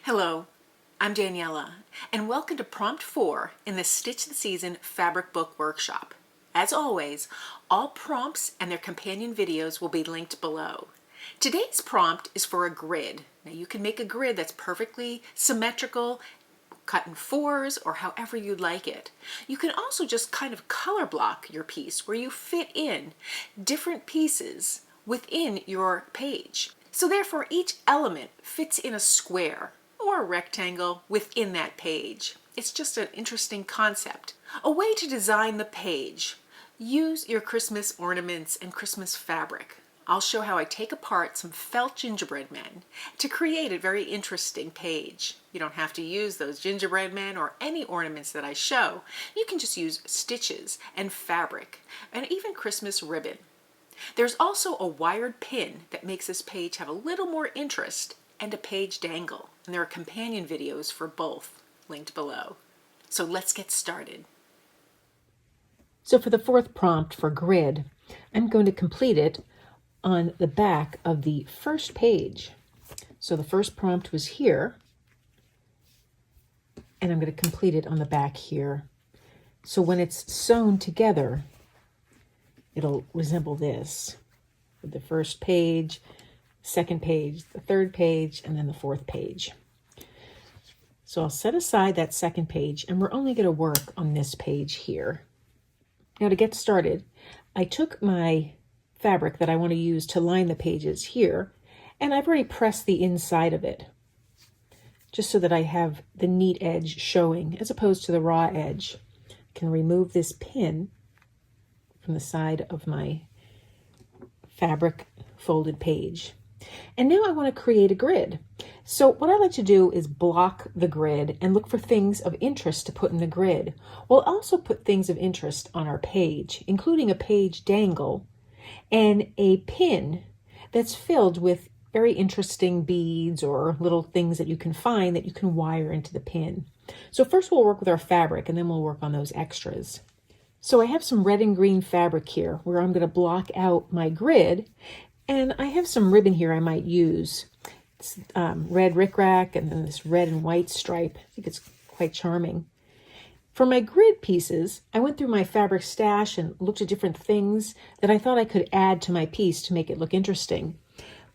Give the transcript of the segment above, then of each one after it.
Hello, I'm Daniela, and welcome to Prompt 4 in the Stitch the Season Fabric Book Workshop. As always, all prompts and their companion videos will be linked below. Today's prompt is for a grid. Now you can make a grid that's perfectly symmetrical, cut in fours, or however you'd like it. You can also just kind of color block your piece where you fit in different pieces within your page. So therefore each element fits in a square or a rectangle within that page. It's just an interesting concept. A way to design the page. Use your Christmas ornaments and Christmas fabric. I'll show how I take apart some felt gingerbread men to create a very interesting page. You don't have to use those gingerbread men or any ornaments that I show. You can just use stitches and fabric and even Christmas ribbon. There's also a wired pin that makes this page have a little more interest, and a page dangle. And there are companion videos for both linked below. So let's get started. So for the fourth prompt for grid, I'm going to complete it on the back of the first page. So the first prompt was here, and I'm going to complete it on the back here. So when it's sewn together, it'll resemble this, with the first page, second page, the third page, and then the fourth page. So I'll set aside that second page, and we're only going to work on this page here. Now to get started, I took my fabric that I want to use to line the pages here, and I've already pressed the inside of it, just so that I have the neat edge showing as opposed to the raw edge. I can remove this pin from the side of my fabric folded page. And now I want to create a grid. So what I like to do is block the grid and look for things of interest to put in the grid. We'll also put things of interest on our page, including a page dangle and a pin that's filled with very interesting beads or little things that you can find that you can wire into the pin. So first we'll work with our fabric, and then we'll work on those extras. So I have some red and green fabric here where I'm going to block out my grid. And I have some ribbon here I might use. It's red rickrack and then this red and white stripe. I think it's quite charming. For my grid pieces, I went through my fabric stash and looked at different things that I thought I could add to my piece to make it look interesting.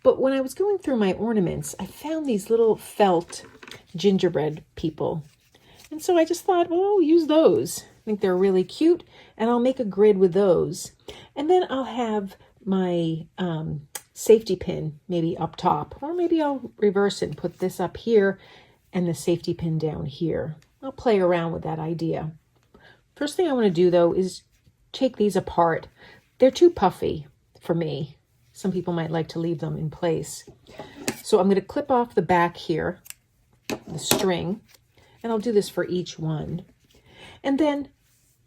But when I was going through my ornaments, I found these little felt gingerbread people. And so I just thought, well, I'll use those. I think they're really cute, and I'll make a grid with those. And then I'll have my safety pin maybe up top, or maybe I'll reverse it and put this up here and the safety pin down here. I'll play around with that idea. First thing I want to do though is take these apart. They're too puffy for me. Some people might like to leave them in place. So I'm going to clip off the back here, the string, and I'll do this for each one. And then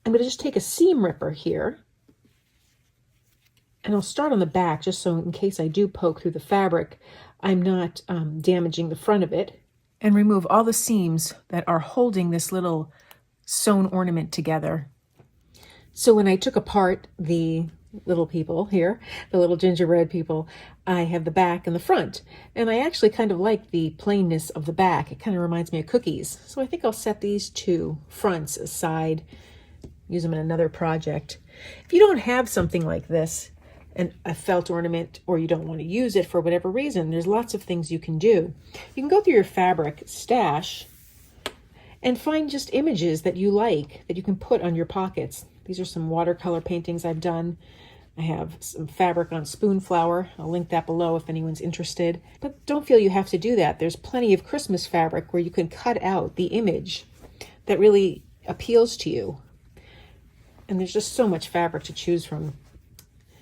I'm going to just take a seam ripper here, and I'll start on the back just so in case I do poke through the fabric, I'm not damaging the front of it, and remove all the seams that are holding this little sewn ornament together. So when I took apart the little people here, the little gingerbread people, I have the back and the front, and I actually kind of like the plainness of the back. It kind of reminds me of cookies. So I think I'll set these two fronts aside, use them in another project. If you don't have something like this, a felt ornament, or you don't want to use it for whatever reason, there's lots of things you can do. You can go through your fabric stash and find just images that you like that you can put on your pockets. These are some watercolor paintings I've done. I have some fabric on spoon flower. I'll link that below if anyone's interested. But don't feel you have to do that. There's plenty of Christmas fabric where you can cut out the image that really appeals to you. And there's just so much fabric to choose from.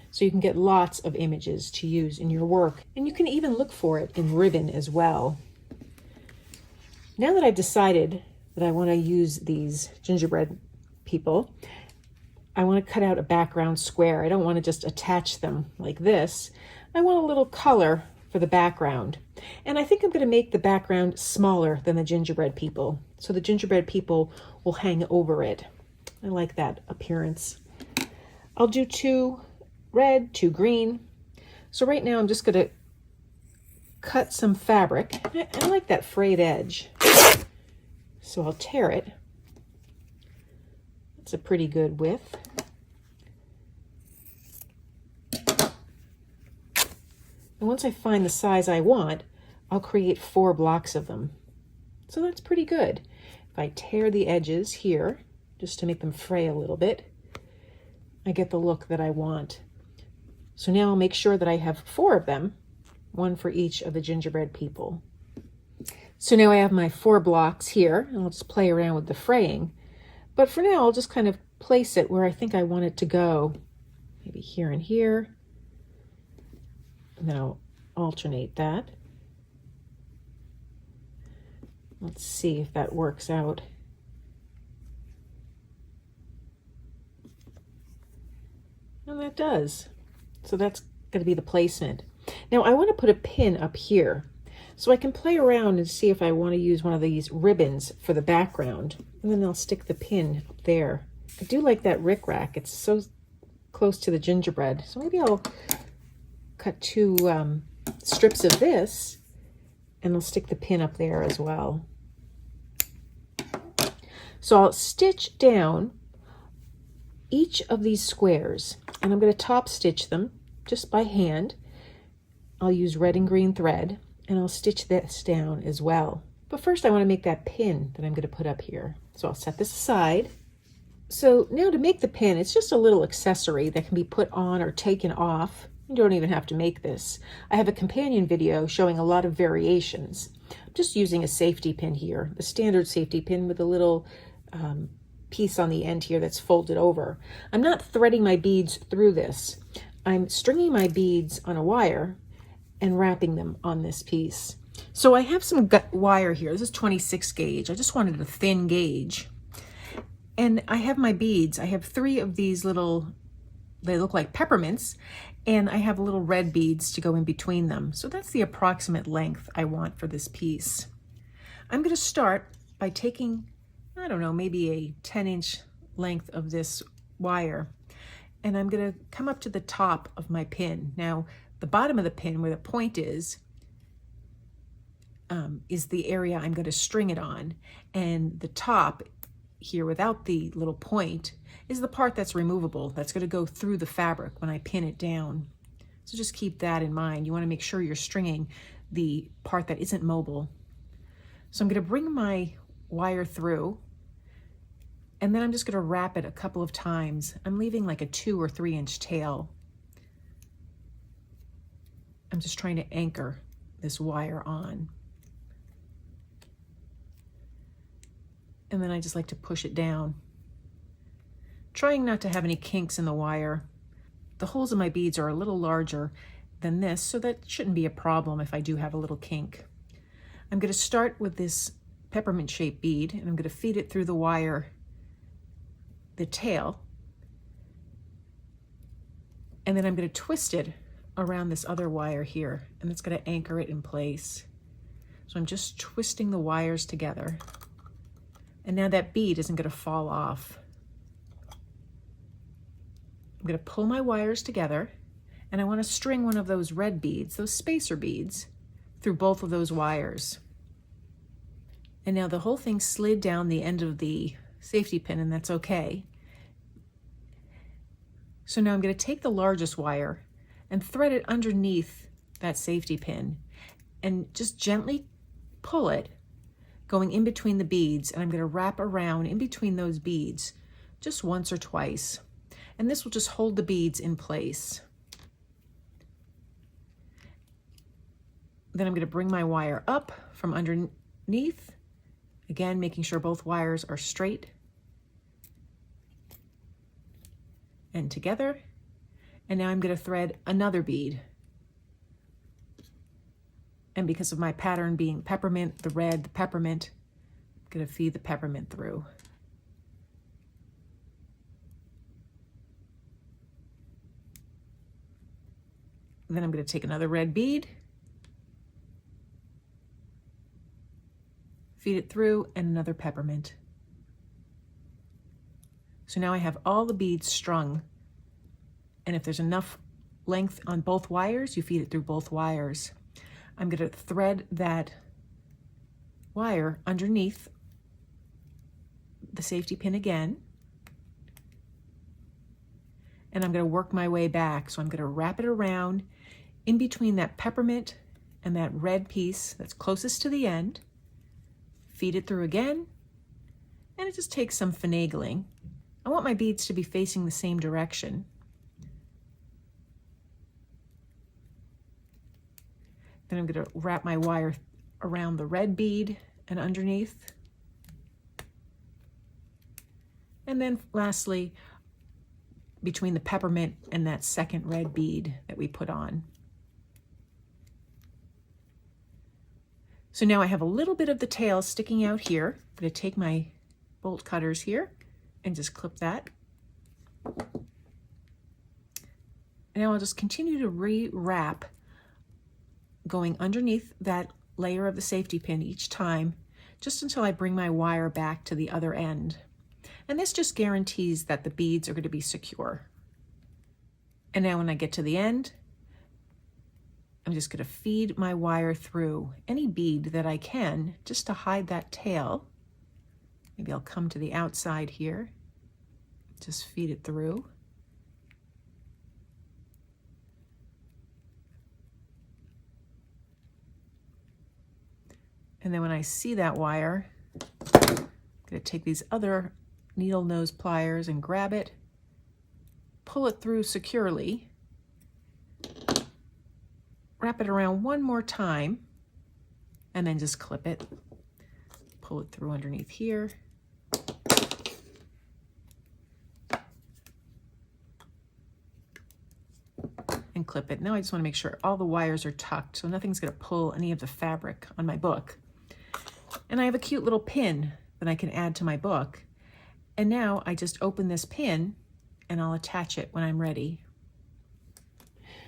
So you can get lots of images to use in your work. And you can even look for it in ribbon as well. Now that I've decided that I want to use these gingerbread people, I want to cut out a background square. I don't want to just attach them like this. I want a little color for the background. And I think I'm going to make the background smaller than the gingerbread people. So the gingerbread people will hang over it. I like that appearance. I'll do 2 red, 2 green. So right now I'm just going to cut some fabric. I like that frayed edge, so I'll tear it. It's a pretty good width. And once I find the size I want, I'll create 4 blocks of them. So that's pretty good. If I tear the edges here, just to make them fray a little bit, I get the look that I want. So now I'll make sure that I have 4 of them, 1 for each of the gingerbread people. So now I have my 4 blocks here, and I'll just play around with the fraying. But for now, I'll just kind of place it where I think I want it to go. Maybe here and here. And then I'll alternate that. Let's see if that works out. And that does. So that's going to be the placement. Now I want to put a pin up here. So I can play around and see if I want to use one of these ribbons for the background. And then I'll stick the pin up there. I do like that rickrack. It's so close to the gingerbread. So maybe I'll cut 2 strips of this and I'll stick the pin up there as well. So I'll stitch down each of these squares and I'm going to top stitch them just by hand. I'll use red and green thread and I'll stitch this down as well. But first I want to make that pin that I'm going to put up here. So I'll set this aside. So now to make the pin, it's just a little accessory that can be put on or taken off. You don't even have to make this. I have a companion video showing a lot of variations. I'm just using a safety pin here, the standard safety pin with a little piece on the end here that's folded over. I'm not threading my beads through this. I'm stringing my beads on a wire and wrapping them on this piece. So I have some wire here. This is 26 gauge. I just wanted a thin gauge. And I have my beads. I have 3 of these little, they look like peppermints, and I have little red beads to go in between them. So that's the approximate length I want for this piece. I'm going to start by taking, I don't know, maybe a 10-inch length of this wire, and I'm going to come up to the top of my pin. Now, the bottom of the pin, where the point is the area I'm going to string it on, and the top here without the little point is the part that's removable, that's going to go through the fabric when I pin it down. So just keep that in mind. You want to make sure you're stringing the part that isn't mobile. So I'm going to bring my wire through, and then I'm just going to wrap it a couple of times. I'm leaving like a 2 or 3 inch tail. I'm just trying to anchor this wire on. And then I just like to push it down, trying not to have any kinks in the wire. The holes in my beads are a little larger than this, so that shouldn't be a problem if I do have a little kink. I'm going to start with this peppermint shaped bead, and I'm going to feed it through the wire, the tail, and then I'm going to twist it around this other wire here, and it's going to anchor it in place. So I'm just twisting the wires together. And now that bead isn't going to fall off. I'm going to pull my wires together, and I want to string one of those red beads, those spacer beads, through both of those wires. And now the whole thing slid down the end of the safety pin, and that's okay. So now I'm going to take the largest wire and thread it underneath that safety pin and just gently pull it, going in between the beads, and I'm going to wrap around in between those beads just once or twice. And this will just hold the beads in place. Then I'm going to bring my wire up from underneath, again making sure both wires are straight and together. And now I'm going to thread another bead. And because of my pattern being peppermint, the red, the peppermint, I'm going to feed the peppermint through. Then I'm going to take another red bead, feed it through, and another peppermint. So now I have all the beads strung, and if there's enough length on both wires, you feed it through both wires. I'm going to thread that wire underneath the safety pin again. And I'm going to work my way back. So I'm going to wrap it around in between that peppermint and that red piece that's closest to the end. Feed it through again. And it just takes some finagling. I want my beads to be facing the same direction. Then I'm going to wrap my wire around the red bead and underneath. And then lastly, between the peppermint and that second red bead that we put on. So now I have a little bit of the tail sticking out here. I'm going to take my bolt cutters here and just clip that. And now I'll just continue to re-wrap, going underneath that layer of the safety pin each time, just until I bring my wire back to the other end. And this just guarantees that the beads are going to be secure. And now when I get to the end, I'm just going to feed my wire through any bead that I can, just to hide that tail. Maybe I'll come to the outside here, just feed it through. And then when I see that wire, I'm going to take these other needle nose pliers and grab it, pull it through securely, wrap it around one more time, and then just clip it. Pull it through underneath here. And clip it. Now I just want to make sure all the wires are tucked so nothing's going to pull any of the fabric on my book. And I have a cute little pin that I can add to my book. And now I just open this pin and I'll attach it when I'm ready.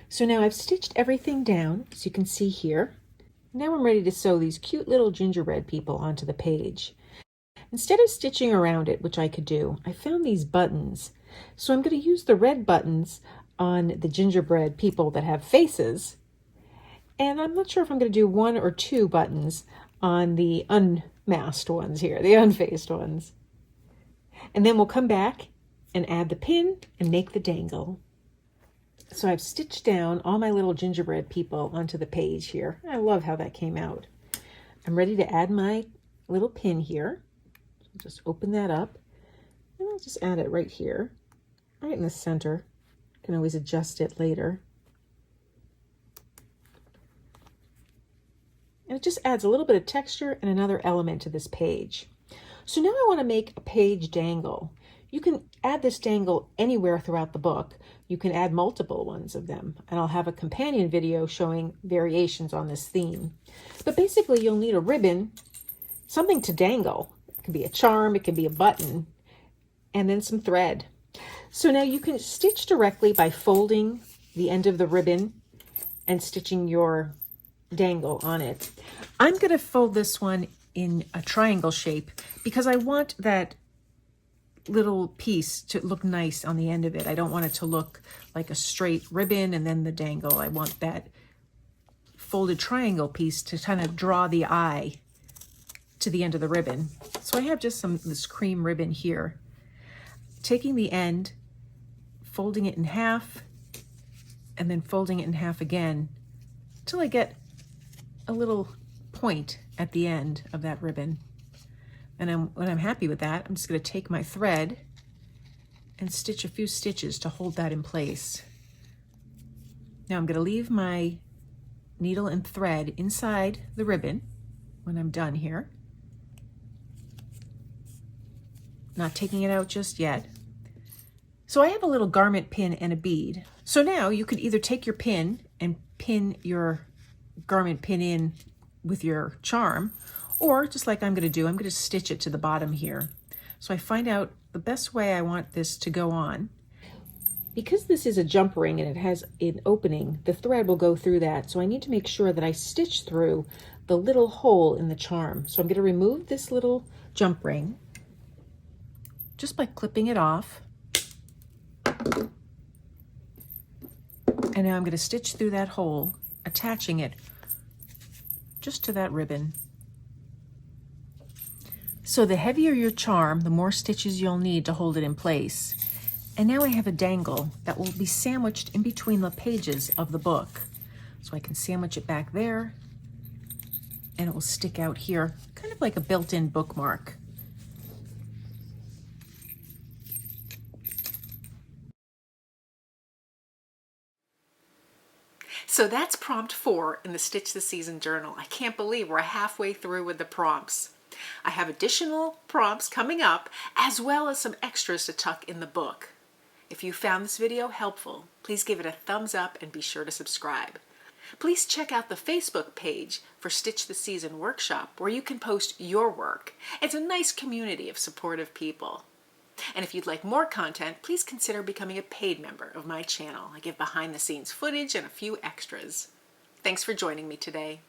So now I've stitched everything down, as you can see here. Now I'm ready to sew these cute little gingerbread people onto the page. Instead of stitching around it, which I could do, I found these buttons. So I'm going to use the red buttons on the gingerbread people that have faces. And I'm not sure if I'm going to do 1 or 2 buttons on the unmasked ones here, the unfaced ones. And then we'll come back and add the pin and make the dangle. So I've stitched down all my little gingerbread people onto the page here. I love how that came out. I'm ready to add my little pin here. Just open that up and I'll just add it right here, right in the center. Can always adjust it later. And it just adds a little bit of texture and another element to this page. So now I want to make a page dangle. You can add this dangle anywhere throughout the book. You can add multiple ones of them, and I'll have a companion video showing variations on this theme. But basically you'll need a ribbon, something to dangle. It can be a charm, it can be a button, and then some thread. So now you can stitch directly by folding the end of the ribbon and stitching your dangle on it. I'm going to fold this one in a triangle shape because I want that little piece to look nice on the end of it. I don't want it to look like a straight ribbon and then the dangle. I want that folded triangle piece to kind of draw the eye to the end of the ribbon. So I have just this cream ribbon here. Taking the end, folding it in half, and then folding it in half again until I get a little point at the end of that ribbon. And when I'm happy with that, I'm just going to take my thread and stitch a few stitches to hold that in place. Now I'm going to leave my needle and thread inside the ribbon when I'm done here. Not taking it out just yet. So I have a little garment pin and a bead. So now you could either take your pin and pin your garment pin in with your charm, or just like I'm going to do, I'm going to stitch it to the bottom here. So I find out the best way I want this to go on. Because this is a jump ring and it has an opening, the thread will go through that. So I need to make sure that I stitch through the little hole in the charm. So I'm going to remove this little jump ring just by clipping it off. And now I'm going to stitch through that hole, attaching it just to that ribbon. So the heavier your charm, the more stitches you'll need to hold it in place. And now I have a dangle that will be sandwiched in between the pages of the book. So I can sandwich it back there, and it will stick out here, kind of like a built-in bookmark. So that's prompt 4 in the Stitch the Season journal. I can't believe we're halfway through with the prompts. I have additional prompts coming up, as well as some extras to tuck in the book. If you found this video helpful, please give it a thumbs up and be sure to subscribe. Please check out the Facebook page for Stitch the Season Workshop, where you can post your work. It's a nice community of supportive people. And if you'd like more content, please consider becoming a paid member of my channel. I give behind the scenes footage and a few extras. Thanks for joining me today.